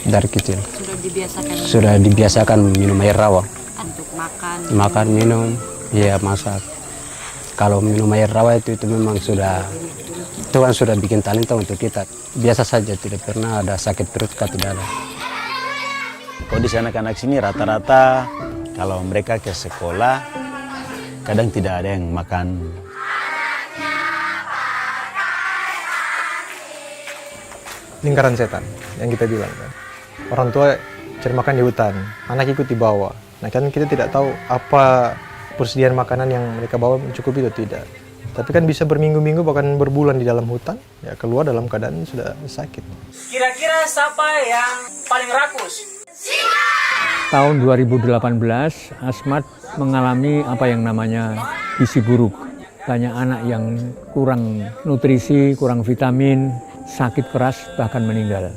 Dari kecil. Sudah dibiasakan minum air rawa. untuk makan. Makan, minum, ya masak. Kalau minum air rawa itu memang Tuhan sudah bikin talenta untuk kita. Biasa saja, tidak pernah ada sakit perut, tidak ada. Kondisi anak-anak sini rata-rata kalau mereka ke sekolah kadang tidak ada yang makan. Lingkaran setan yang kita bilang kan. Orang tua cari makan di hutan, anak ikut di bawah. Nah kan kita tidak tahu apa persediaan makanan yang mereka bawa mencukupi atau tidak. Tapi kan bisa berminggu-minggu bahkan berbulan di dalam hutan, ya keluar dalam keadaan sudah sakit. Kira-kira siapa yang paling rakus? Tahun 2018, Asmat mengalami apa yang namanya gizi buruk. Banyak anak yang kurang nutrisi, kurang vitamin, sakit keras, bahkan meninggal.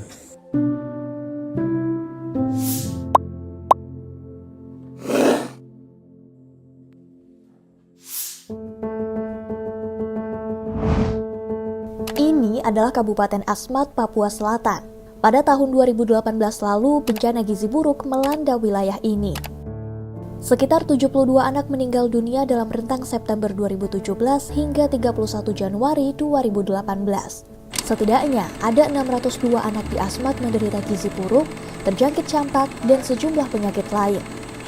Ini adalah Kabupaten Asmat, Papua Selatan. Pada tahun 2018 lalu, bencana gizi buruk melanda wilayah ini. Sekitar 72 anak meninggal dunia dalam rentang September 2017 hingga 31 Januari 2018. Setidaknya ada 602 anak di Asmat menderita gizi buruk, terjangkit campak, dan sejumlah penyakit lain.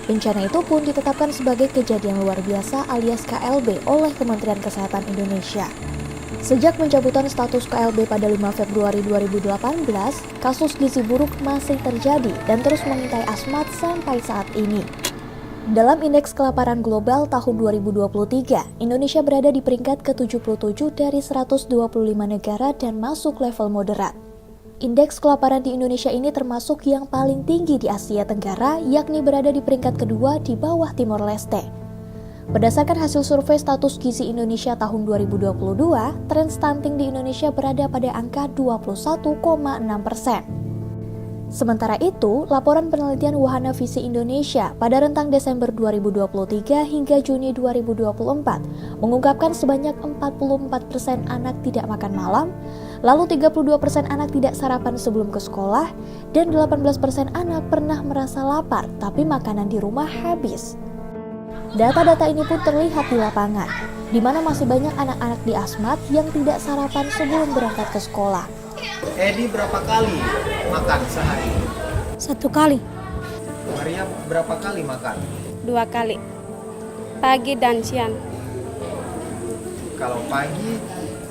Bencana itu pun ditetapkan sebagai kejadian luar biasa alias KLB oleh Kementerian Kesehatan Indonesia. Sejak pencabutan status KLB pada 5 Februari 2018, kasus gizi buruk masih terjadi dan terus mengintai Asmat sampai saat ini. Dalam Indeks Kelaparan Global tahun 2023, Indonesia berada di peringkat ke-77 dari 125 negara dan masuk level moderat. Indeks kelaparan di Indonesia ini termasuk yang paling tinggi di Asia Tenggara, yakni berada di peringkat kedua di bawah Timor Leste. Berdasarkan hasil survei status gizi Indonesia tahun 2022, tren stunting di Indonesia berada pada angka 21,6%. Sementara itu, laporan penelitian Wahana Visi Indonesia pada rentang Desember 2023 hingga Juni 2024 mengungkapkan sebanyak 44% anak tidak makan malam, lalu 32% anak tidak sarapan sebelum ke sekolah, dan 18% anak pernah merasa lapar tapi makanan di rumah habis. Data-data ini pun terlihat di lapangan, di mana masih banyak anak-anak di Asmat yang tidak sarapan sebelum berangkat ke sekolah. Edi berapa kali makan sehari? 1 kali, Maria berapa kali makan? 2 kali, pagi dan siang. Kalau pagi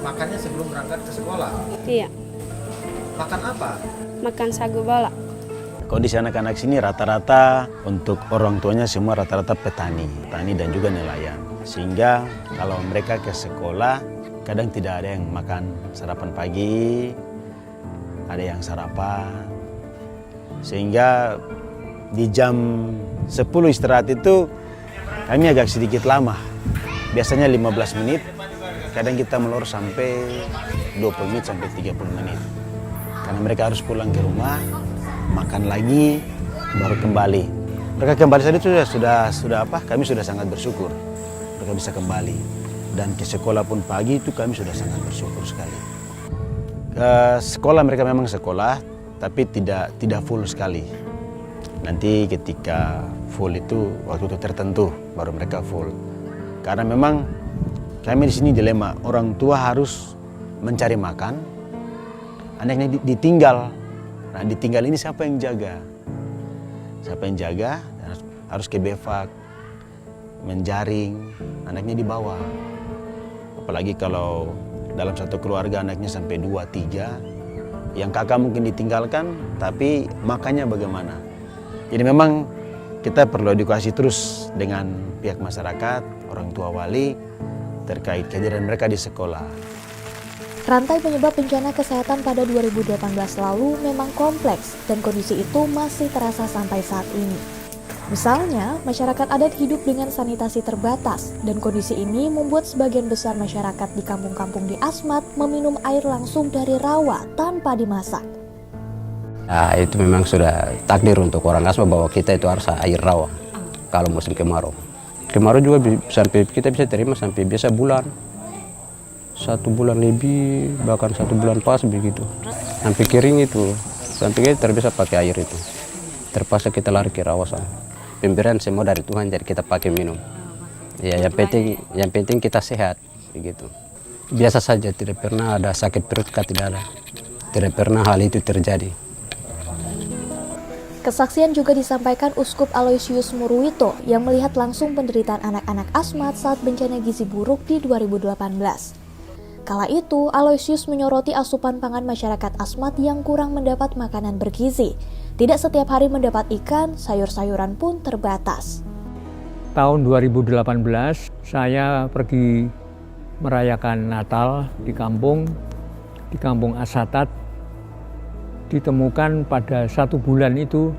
makannya sebelum berangkat ke sekolah. Iya, Makan apa? makan sagu bola. Kondisi anak-anak sini rata-rata untuk orang tuanya semua rata-rata petani dan juga nelayan. Sehingga kalau mereka ke sekolah kadang tidak ada yang makan sarapan pagi, ada yang sarapan. Sehingga di jam 10 istirahat itu kami agak sedikit lama. Biasanya 15 menit, kadang kita melor sampai 20 menit sampai 30 menit. Karena mereka harus pulang ke rumah, makan lagi, baru kembali. Mereka kembali saja itu kami sudah sangat bersyukur. Mereka bisa kembali. Dan ke sekolah pun pagi itu kami sudah sangat bersyukur sekali. Sekolah mereka memang sekolah, tapi tidak full sekali. Nanti ketika full itu waktu itu tertentu baru mereka full. Karena memang kami di sini dilema, orang tua harus mencari makan, anaknya ditinggal. Nah, ditinggal ini siapa yang jaga? Siapa yang jaga? Harus ke bevak, menjaring, anaknya dibawa. Apalagi kalau dalam satu keluarga anaknya sampai 2-3, yang kakak mungkin ditinggalkan, tapi makannya bagaimana? Jadi memang kita perlu edukasi terus dengan pihak masyarakat, orang tua wali, terkait kehadiran mereka di sekolah. Rantai penyebab bencana kesehatan pada 2018 lalu memang kompleks dan kondisi itu masih terasa sampai saat ini. Misalnya, masyarakat adat hidup dengan sanitasi terbatas dan kondisi ini membuat sebagian besar masyarakat di kampung-kampung di Asmat meminum air langsung dari rawa tanpa dimasak. Nah, itu memang sudah takdir untuk orang Asmat bahwa kita itu harus air rawa kalau musim kemarau. Kemarau juga sampai kita bisa terima sampai biasa bulan. 1 bulan lebih, bahkan 1 bulan pas begitu. Sampai kering itu, sampai kita terbiasa pakai air itu. Terpaksa kita lari ke rawasan. Pemberian semua dari Tuhan, jadi kita pakai minum. Ya, yang penting kita sehat, begitu. Biasa saja, tidak pernah ada sakit perut, tidak ada. Tidak pernah hal itu terjadi. Kesaksian juga disampaikan Uskup Aloysius Murwito yang melihat langsung penderitaan anak-anak asmat saat bencana gizi buruk di 2018. Kala itu, Aloysius menyoroti asupan pangan masyarakat asmat yang kurang mendapat makanan bergizi. Tidak setiap hari mendapat ikan, sayur-sayuran pun terbatas. Tahun 2018 saya pergi merayakan Natal di kampung Asatat. Ditemukan pada 1 bulan itu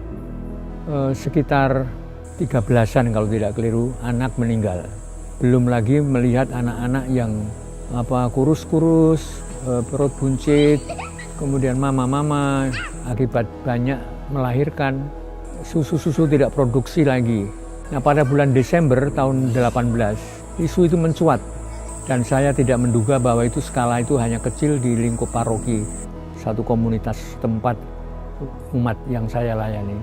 sekitar 13-an kalau tidak keliru anak meninggal. Belum lagi melihat anak-anak yang kurus-kurus, perut buncit, kemudian mama-mama akibat banyak melahirkan, susu-susu tidak produksi lagi. Nah, pada bulan Desember tahun 18 isu itu mencuat dan saya tidak menduga bahwa itu skala itu hanya kecil di lingkup paroki satu komunitas tempat umat yang saya layani.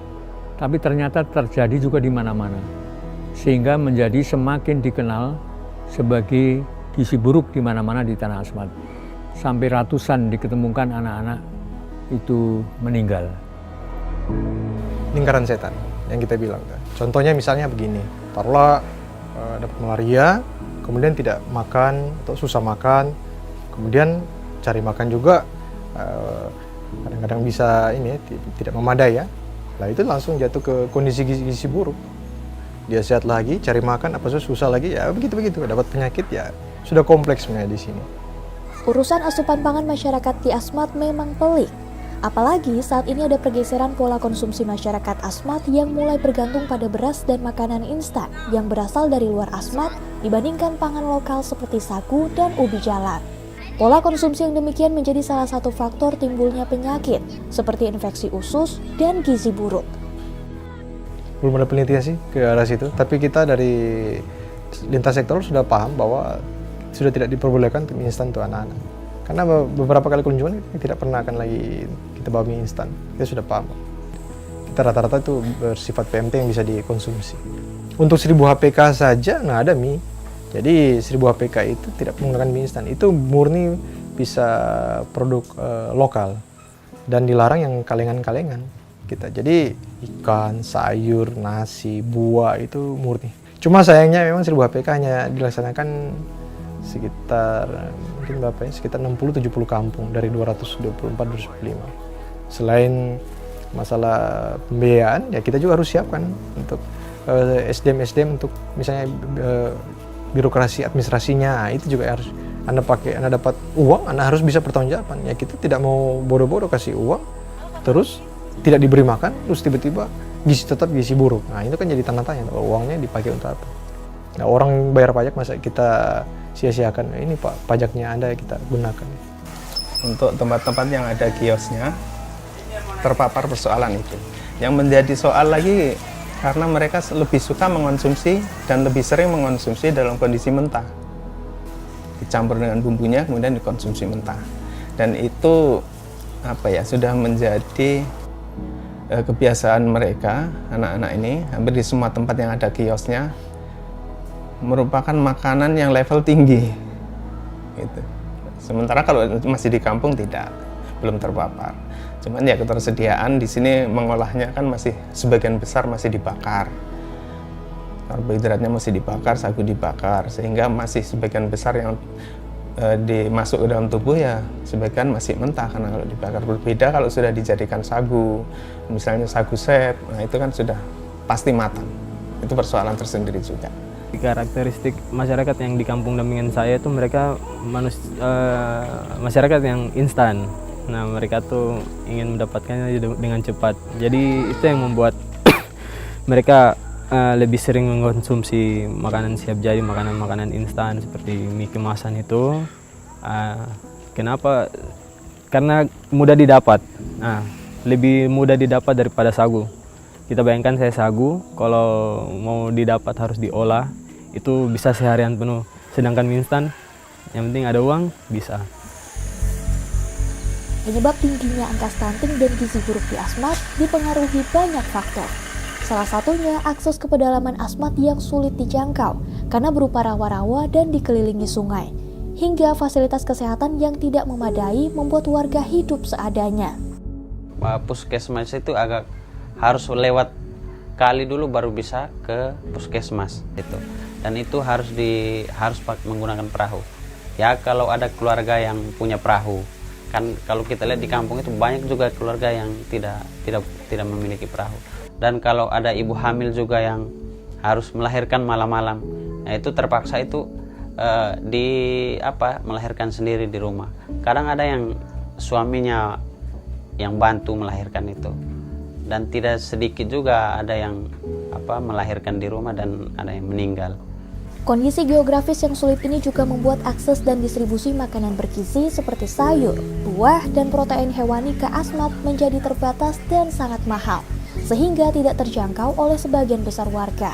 Tapi ternyata terjadi juga di mana-mana. Sehingga menjadi semakin dikenal sebagai gizi buruk di mana-mana di Tanah Asmat. Sampai ratusan diketemukan anak-anak itu meninggal. Lingkaran setan yang kita bilang kan. Contohnya misalnya begini, taruhlah dapat malaria, kemudian tidak makan atau susah makan, kemudian cari makan juga kadang-kadang bisa tidak memadai ya. Lah itu langsung jatuh ke kondisi gizi buruk. Dia sehat lagi, cari makan apa susah lagi ya begitu dapat penyakit ya sudah kompleks sebenarnya di sini. Urusan asupan pangan masyarakat di Asmat memang pelik. Apalagi saat ini ada pergeseran pola konsumsi masyarakat Asmat yang mulai bergantung pada beras dan makanan instan yang berasal dari luar Asmat dibandingkan pangan lokal seperti sagu dan ubi jalar. Pola konsumsi yang demikian menjadi salah satu faktor timbulnya penyakit seperti infeksi usus dan gizi buruk. Belum ada penelitian sih ke arah situ, tapi kita dari lintas sektor sudah paham bahwa sudah tidak diperbolehkan untuk mie instan untuk anak-anak. Karena beberapa kali kunjungan tidak pernah akan lagi kita bawa mie instan, kita sudah paham. Kita rata-rata itu bersifat PMT yang bisa dikonsumsi. Untuk 1000 HPK saja nggak ada mie. Jadi 1000 HPK itu tidak menggunakan mie instan, itu murni bisa produk lokal dan dilarang yang kalengan-kalengan kita. Jadi ikan, sayur, nasi, buah itu murni. Cuma sayangnya memang 1000 HPK hanya dilaksanakan sekitar mungkin sekitar 60-70 kampung dari 224-225. Selain masalah pembiayaan ya kita juga harus siapkan untuk SDM untuk misalnya birokrasi administrasinya, itu juga harus Anda dapat uang, Anda harus bisa pertanggungjawaban. Ya kita tidak mau bodoh-bodoh kasih uang, terus tidak diberi makan, terus tiba-tiba tetap gizi buruk. Nah itu kan jadi tanda tanya, uangnya dipakai untuk apa? Nah orang bayar pajak masa kita sia-siakan, ini Pak pajaknya Anda kita gunakan. Untuk tempat-tempat yang ada kiosnya, terpapar persoalan itu. Yang menjadi soal lagi, karena mereka lebih suka mengonsumsi dan lebih sering mengonsumsi dalam kondisi mentah. Dicampur dengan bumbunya kemudian dikonsumsi mentah. Dan itu sudah menjadi kebiasaan mereka, anak-anak ini, hampir di semua tempat yang ada kiosnya, merupakan makanan yang level tinggi. Gitu. Sementara kalau masih di kampung belum terpapar. Cuman ya ketersediaan di sini mengolahnya kan masih sebagian besar masih dibakar. Karbohidratnya masih dibakar, sagu dibakar, sehingga masih sebagian besar yang dimasuk ke dalam tubuh ya sebagian masih mentah karena kalau dibakar. Berbeda kalau sudah dijadikan sagu, misalnya sagu sep, nah itu kan sudah pasti matang. Itu persoalan tersendiri juga. Karakteristik masyarakat yang di kampung dampingan saya itu mereka masyarakat yang instan. Nah mereka tuh ingin mendapatkannya dengan cepat. Jadi itu yang membuat mereka lebih sering mengkonsumsi makanan siap jadi, makanan-makanan instan seperti mie kemasan itu. Kenapa? Karena mudah didapat. Nah, lebih mudah didapat daripada sagu. Kita bayangkan saya sagu, kalau mau didapat harus diolah, itu bisa seharian penuh. Sedangkan mie instan, yang penting ada uang, bisa. Penyebab tingginya angka stunting dan gizi buruk di Asmat dipengaruhi banyak faktor. Salah satunya akses ke pedalaman Asmat yang sulit dijangkau karena berupa rawa-rawa dan dikelilingi sungai, hingga fasilitas kesehatan yang tidak memadai membuat warga hidup seadanya. Puskesmas itu agak harus lewat kali dulu baru bisa ke puskesmas itu, dan itu harus menggunakan perahu. Ya kalau ada keluarga yang punya perahu, kan kalau kita lihat di kampung itu banyak juga keluarga yang tidak memiliki perahu. Dan kalau ada ibu hamil juga yang harus melahirkan malam-malam, nah itu terpaksa itu melahirkan sendiri di rumah. Kadang ada yang suaminya yang bantu melahirkan itu, dan tidak sedikit juga ada yang melahirkan di rumah dan ada yang meninggal. Kondisi geografis yang sulit ini juga membuat akses dan distribusi makanan bergizi seperti sayur, buah, dan protein hewani ke Asmat menjadi terbatas dan sangat mahal, sehingga tidak terjangkau oleh sebagian besar warga.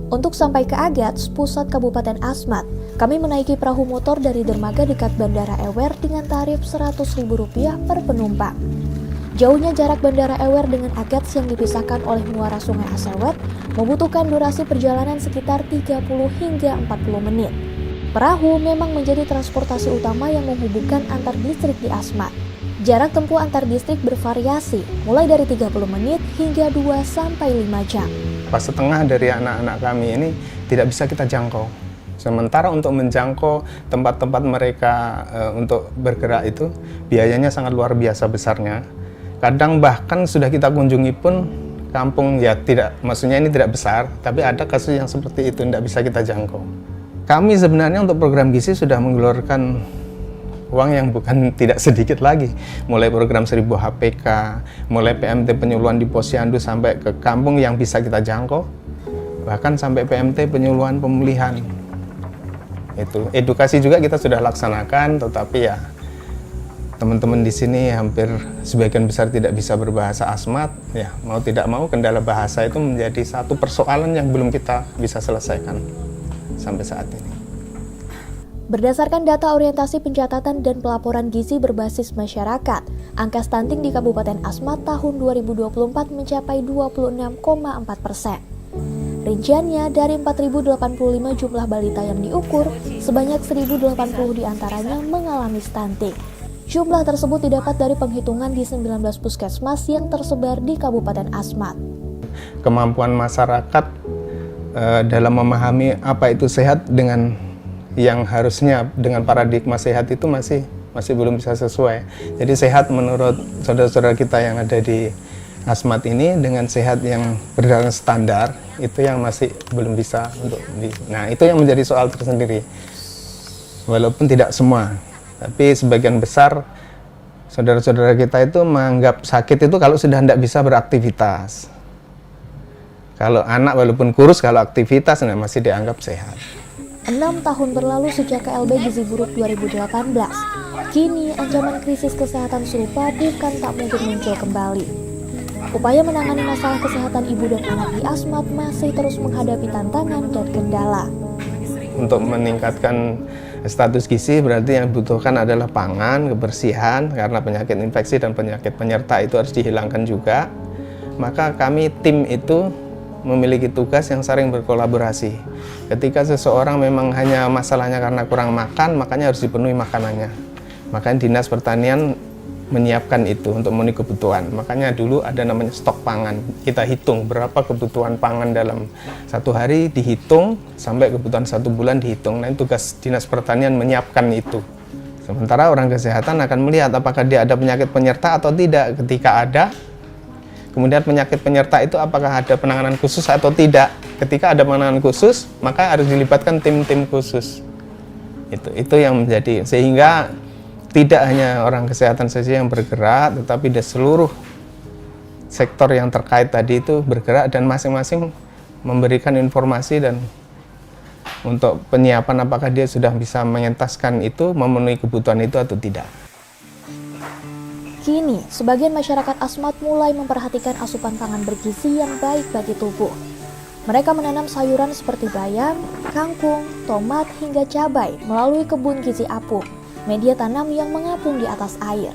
Untuk sampai ke Agats, pusat Kabupaten Asmat, kami menaiki perahu motor dari dermaga dekat Bandara Ewer dengan tarif Rp100.000 per penumpang. Jauhnya jarak Bandara Ewer dengan Agats yang dipisahkan oleh muara Sungai Asewet membutuhkan durasi perjalanan sekitar 30 hingga 40 menit. Perahu memang menjadi transportasi utama yang menghubungkan antar distrik di Asmat. Jarak tempuh antar distrik bervariasi, mulai dari 30 menit hingga 2-5 jam. Pas setengah dari anak-anak kami ini tidak bisa kita jangkau. Sementara untuk menjangkau tempat-tempat mereka untuk bergerak itu biayanya sangat luar biasa besarnya. Kadang bahkan sudah kita kunjungi pun kampung maksudnya ini tidak besar, tapi ada kasus yang seperti itu tidak bisa kita jangkau. Kami sebenarnya untuk program gizi sudah mengeluarkan uang yang bukan tidak sedikit lagi, mulai program 1000 HPK, mulai PMT penyuluhan di Posyandu sampai ke kampung yang bisa kita jangkau, bahkan sampai PMT penyuluhan pemulihan. Itu edukasi juga kita sudah laksanakan, tetapi ya teman-teman di sini hampir sebagian besar tidak bisa berbahasa Asmat, ya mau tidak mau kendala bahasa itu menjadi satu persoalan yang belum kita bisa selesaikan sampai saat ini. Berdasarkan data orientasi pencatatan dan pelaporan gizi berbasis masyarakat, angka stunting di Kabupaten Asmat tahun 2024 mencapai 26,4%. Rinciannya, dari 4.085 jumlah balita yang diukur, sebanyak 1.080 diantaranya mengalami stunting. Jumlah tersebut didapat dari penghitungan di 19 puskesmas yang tersebar di Kabupaten Asmat. Kemampuan masyarakat dalam memahami apa itu sehat dengan yang harusnya dengan paradigma sehat itu masih belum bisa sesuai. Jadi sehat menurut saudara-saudara kita yang ada di Asmat ini dengan sehat yang berdasarkan standar itu yang masih belum bisa nah itu yang menjadi soal tersendiri. Walaupun tidak semua, tapi sebagian besar saudara-saudara kita itu menganggap sakit itu kalau sudah tidak bisa beraktivitas. Kalau anak walaupun kurus, kalau aktivitas masih dianggap sehat. 6 tahun berlalu sejak KLB Gizi Buruk 2018. Kini ancaman krisis kesehatan serupa bukan tak mungkin muncul kembali. Upaya menangani masalah kesehatan ibu dan anak di Asmat masih terus menghadapi tantangan dan kendala. Untuk meningkatkan status gizi berarti yang dibutuhkan adalah pangan, kebersihan, karena penyakit infeksi dan penyakit penyerta itu harus dihilangkan juga. Maka kami tim itu memiliki tugas yang saling berkolaborasi. Ketika seseorang memang hanya masalahnya karena kurang makan, makanya harus dipenuhi makanannya. Makanya Dinas Pertanian menyiapkan itu untuk memenuhi kebutuhan. Makanya dulu ada namanya stok pangan. Kita hitung berapa kebutuhan pangan dalam satu hari, dihitung sampai kebutuhan 1 bulan dihitung. Nah, tugas Dinas Pertanian menyiapkan itu. Sementara orang kesehatan akan melihat apakah dia ada penyakit penyerta atau tidak. Ketika ada, kemudian penyakit penyerta itu apakah ada penanganan khusus atau tidak. Ketika ada penanganan khusus, maka harus dilibatkan tim-tim khusus. Itu yang menjadi, sehingga tidak hanya orang kesehatan saja yang bergerak, tetapi di seluruh sektor yang terkait tadi itu bergerak dan masing-masing memberikan informasi dan untuk penyiapan apakah dia sudah bisa mengentaskan itu, memenuhi kebutuhan itu atau tidak. Kini, sebagian masyarakat Asmat mulai memperhatikan asupan pangan bergizi yang baik bagi tubuh. Mereka menanam sayuran seperti bayam, kangkung, tomat, hingga cabai melalui kebun gizi apung, media tanam yang mengapung di atas air.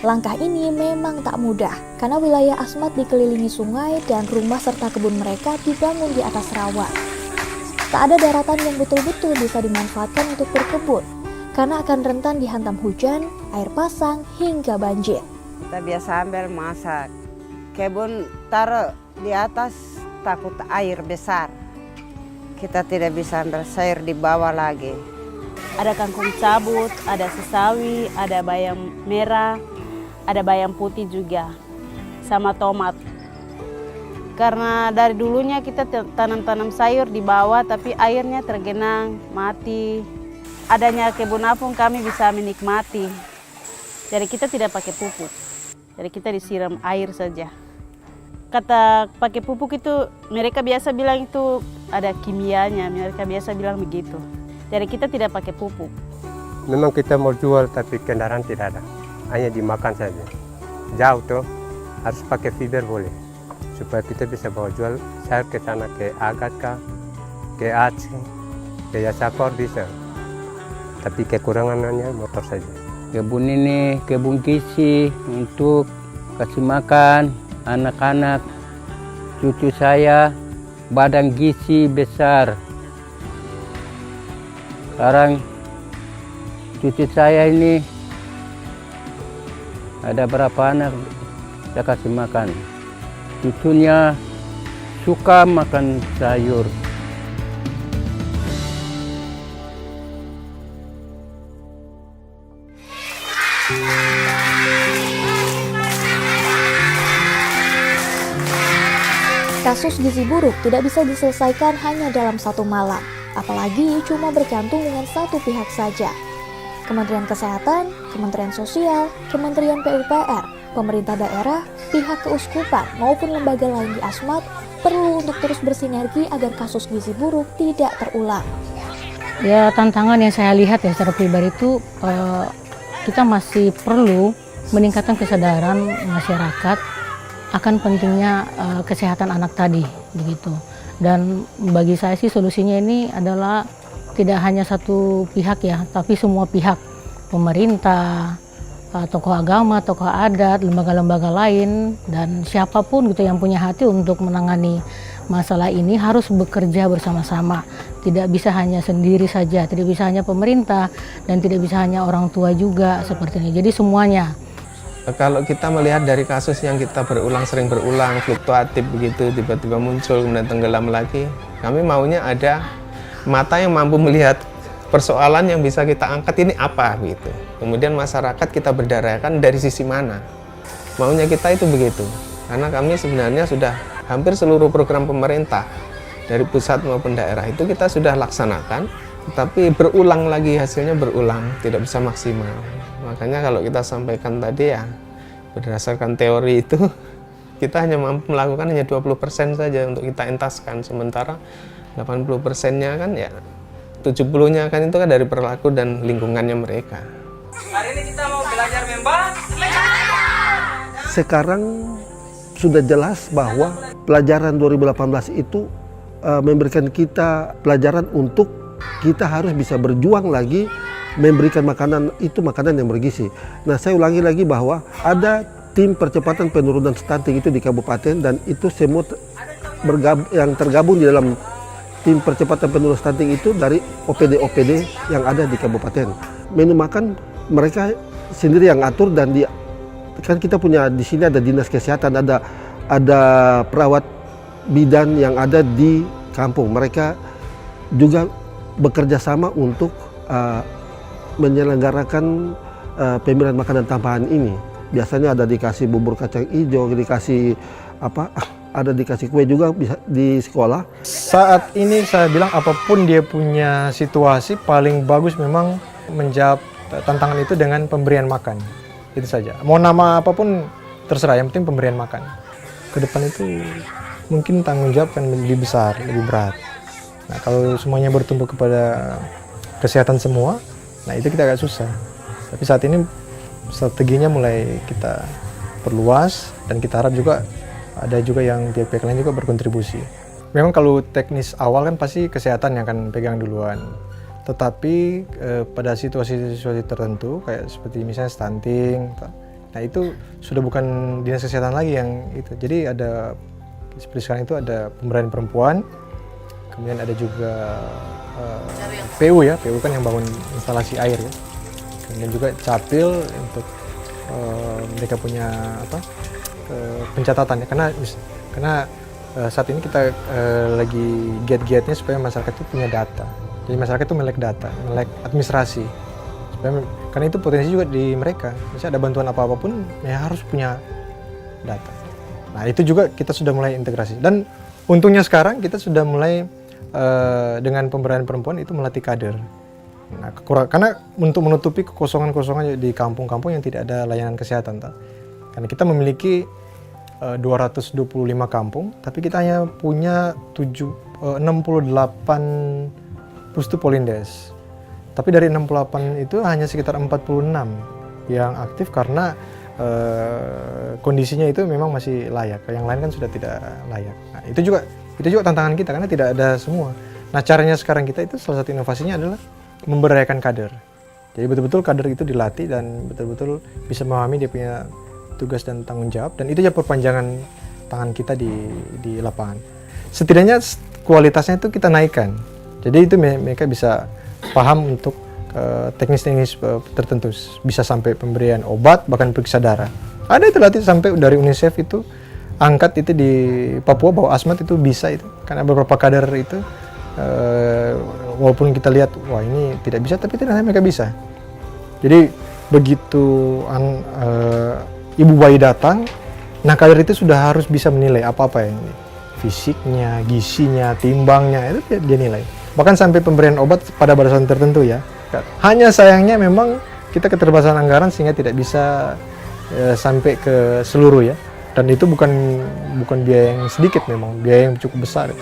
Langkah ini memang tak mudah, karena wilayah Asmat dikelilingi sungai dan rumah serta kebun mereka dibangun di atas rawa. Tak ada daratan yang betul-betul bisa dimanfaatkan untuk berkebun, karena akan rentan dihantam hujan, air pasang, hingga banjir. Kita biasa ambil masak. Kebun taruh di atas takut air besar. Kita tidak bisa ambil sayur di bawah lagi. Ada kangkung cabut, ada sesawi, ada bayam merah, ada bayam putih juga, sama tomat. Karena dari dulunya kita tanam-tanam sayur di bawah, tapi airnya tergenang, mati. Adanya kebun apung kami bisa menikmati. Jadi kita tidak pakai pupuk. Jadi kita disiram air saja. Kata pakai pupuk itu, mereka biasa bilang itu ada kimianya, mereka biasa bilang begitu. Jadi kita tidak pakai pupuk. Memang kita mau jual tapi kendaraan tidak ada, hanya dimakan saja. Jauh tuh, harus pakai feeder boleh, supaya kita bisa bawa jual sayur ke sana, ke Agatka, ke Aceh, ke Yasakor bisa. Tapi kekurangannya motor saja. Kebun ini kebun gizi untuk kasih makan anak-anak cucu saya, badan gizi besar. Sekarang cucu saya ini ada berapa anak saya kasih makan. Cucunya suka makan sayur. Kasus gizi buruk tidak bisa diselesaikan hanya dalam satu malam, apalagi cuma bergantung dengan satu pihak saja. Kementerian Kesehatan, Kementerian Sosial, Kementerian PUPR, pemerintah daerah, pihak keuskupan maupun lembaga lain di Asmat perlu untuk terus bersinergi agar kasus gizi buruk tidak terulang. Ya, tantangan yang saya lihat ya secara pribadi itu kita masih perlu meningkatkan kesadaran masyarakat akan pentingnya kesehatan anak tadi, begitu. Dan bagi saya sih solusinya ini adalah tidak hanya satu pihak ya, tapi semua pihak, pemerintah, tokoh agama, tokoh adat, lembaga-lembaga lain, dan siapapun gitu yang punya hati untuk menangani masalah ini harus bekerja bersama-sama. Tidak bisa hanya sendiri saja, tidak bisa hanya pemerintah, dan tidak bisa hanya orang tua juga seperti ini. Jadi semuanya. Kalau kita melihat dari kasus yang kita sering berulang, fluktuatif begitu, tiba-tiba muncul, kemudian tenggelam lagi, kami maunya ada mata yang mampu melihat persoalan yang bisa kita angkat ini apa gitu. Kemudian masyarakat kita berdayakan dari sisi mana. Maunya kita itu begitu. Karena kami sebenarnya sudah hampir seluruh program pemerintah dari pusat maupun daerah itu kita sudah laksanakan, tapi berulang lagi, hasilnya berulang, tidak bisa maksimal. Makanya kalau kita sampaikan tadi ya, berdasarkan teori itu, kita hanya mampu melakukan hanya 20% saja untuk kita entaskan. Sementara 80%-nya kan ya, 70-nya kan itu kan dari perilaku dan lingkungannya mereka. Hari ini kita mau belajar membaca. Sekarang sudah jelas bahwa pelajaran 2018 itu memberikan kita pelajaran untuk kita harus bisa berjuang lagi memberikan makanan itu makanan yang bergizi. Nah, saya ulangi lagi bahwa ada tim percepatan penurunan stunting itu di kabupaten dan itu semua yang tergabung di dalam tim percepatan penurunan stunting itu dari OPD-OPD yang ada di kabupaten. Menu makan mereka sendiri yang atur dan kan kita punya di sini ada dinas kesehatan, ada perawat bidan yang ada di kampung. Mereka juga bekerja sama untuk menyelenggarakan pemberian makanan tambahan ini. Biasanya ada dikasih bubur kacang hijau, dikasih ada dikasih kue juga bisa di sekolah. Saat ini saya bilang apapun dia punya situasi, paling bagus memang menjawab tantangan itu dengan pemberian makan. Itu saja. Mau nama apapun terserah, yang penting pemberian makan. Ke depan itu mungkin tanggung jawab kan lebih besar, lebih berat. Nah, kalau semuanya bertumbuh kepada kesehatan semua, nah itu kita agak susah. Tapi saat ini strateginya mulai kita perluas dan kita harap juga ada juga yang pihak-pihak lain juga berkontribusi. Memang kalau teknis awal kan pasti kesehatan yang akan pegang duluan. Tetapi pada situasi-situasi tertentu kayak seperti misalnya stunting, kita Nah itu sudah bukan dinas kesehatan lagi yang itu. Jadi ada seperti sekarang itu ada pemberdayaan perempuan, kemudian ada juga PU ya, PU kan yang bangun instalasi air ya. Kemudian juga Capil untuk mereka punya pencatatan ya, karena saat ini kita lagi giat-giatnya supaya masyarakat itu punya data. Jadi masyarakat itu melek data, melek administrasi. Karena itu potensi juga di mereka. Misalnya ada bantuan apa-apapun, ya harus punya data. Nah itu juga kita sudah mulai integrasi. Dan untungnya sekarang kita sudah mulai dengan pemberdayaan perempuan itu melatih kader. Nah, karena untuk menutupi kekosongan-kosongan di kampung-kampung yang tidak ada layanan kesehatan. Karena kita memiliki 225 kampung, tapi kita hanya punya 68 Pustu Polindes. Tapi dari 68 itu hanya sekitar 46 yang aktif karena kondisinya itu memang masih layak. Yang lain kan sudah tidak layak. Nah, itu juga tantangan kita karena tidak ada semua. Nah, caranya sekarang kita itu salah satu inovasinya adalah memberdayakan kader. Jadi betul-betul kader itu dilatih dan betul-betul bisa memahami dia punya tugas dan tanggung jawab, dan itu ya perpanjangan tangan kita di lapangan. Setidaknya kualitasnya itu kita naikkan. Jadi itu mereka bisa paham untuk teknis-teknis tertentu, bisa sampai pemberian obat, bahkan periksa darah. Ada itu latih sampai dari UNICEF itu angkat itu di Papua bahwa asmat itu bisa itu, karena beberapa kader itu walaupun kita lihat wah ini tidak bisa, tapi ternyata mereka bisa. Jadi begitu ibu bayi datang, nah kader itu sudah harus bisa menilai apa-apa yang fisiknya, gisinya, timbangnya, itu dia nilai. Bahkan sampai pemberian obat pada batasan tertentu ya. Hanya sayangnya memang kita keterbatasan anggaran sehingga tidak bisa sampai ke seluruh ya. Dan itu bukan biaya yang sedikit, memang biaya yang cukup besar.